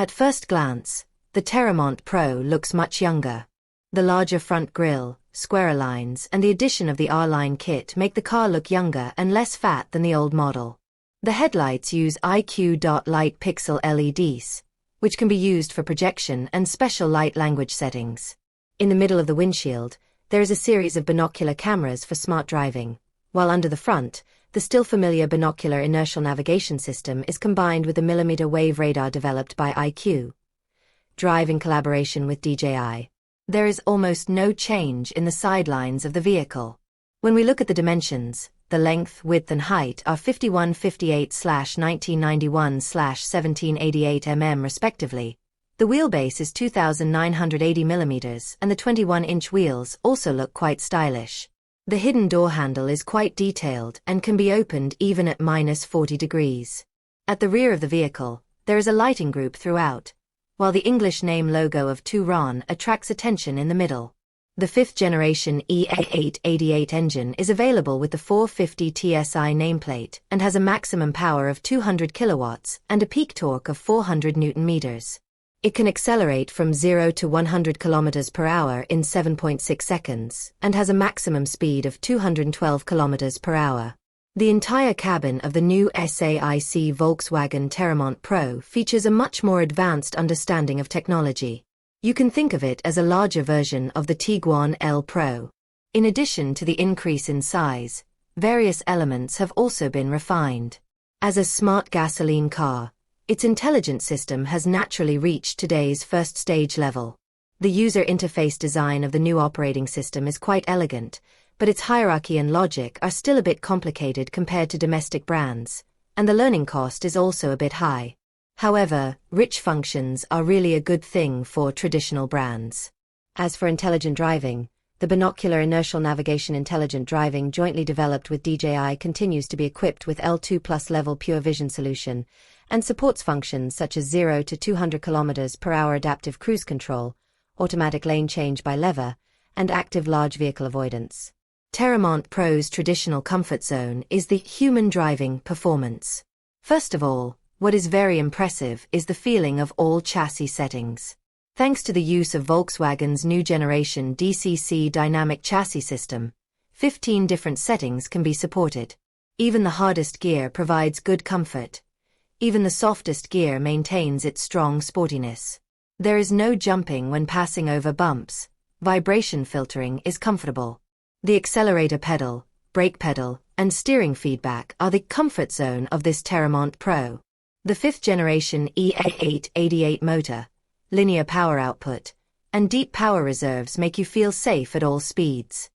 At first glance, the Teramont Pro looks much younger. The larger front grille, squarer lines and the addition of the R-Line kit make the car look younger and less fat than the old model. The headlights use IQ.light pixel LEDs, which can be used for projection and special light language settings. In the middle of the windshield, there is a series of binocular cameras for smart driving, while under the front, the still familiar binocular inertial navigation system is combined with a millimeter wave radar developed by IQ.Drive in collaboration with DJI. There is almost no change in the sidelines of the vehicle. When we look at the dimensions, the length, width and height are 5158/1991/1788 mm respectively. The wheelbase is 2,980 mm and the 21-inch wheels also look quite stylish. The hidden door handle is quite detailed and can be opened even at -40 degrees. At the rear of the vehicle, there is a lighting group throughout, while the English name logo of Touron attracts attention in the middle. The 5th generation IQ.88 engine is available with the 450 TSI nameplate and has a maximum power of 200 kilowatts and a peak torque of 400 Newton meters. It can accelerate from 0 to 100 km per hour in 7.6 seconds and has a maximum speed of 212 km per hour. The entire cabin of the new SAIC Volkswagen Teramont Pro features a much more advanced understanding of technology. You can think of it as a larger version of the Tiguan L Pro. In addition to the increase in size, various elements have also been refined. As a smart gasoline car, its intelligence system has naturally reached today's first stage level. The user interface design of the new operating system is quite elegant, but its hierarchy and logic are still a bit complicated compared to domestic brands, and the learning cost is also a bit high. However, rich functions are really a good thing for traditional brands. As for intelligent driving, the binocular inertial navigation intelligent driving jointly developed with DJI continues to be equipped with L2+ level pure vision solution and supports functions such as 0 to 200 km per hour adaptive cruise control, automatic lane change by lever, and active large vehicle avoidance. Teramont Pro's traditional comfort zone is the human driving performance. First of all, what is very impressive is the feeling of all chassis settings. Thanks to the use of Volkswagen's new generation DCC dynamic chassis system, 15 different settings can be supported. Even the hardest gear provides good comfort. Even the softest gear maintains its strong sportiness. There is no jumping when passing over bumps. Vibration filtering is comfortable. The accelerator pedal, brake pedal, and steering feedback are the comfort zone of this Teramont Pro. The 5th generation IQ.88 motor, linear power output, and deep power reserves make you feel safe at all speeds.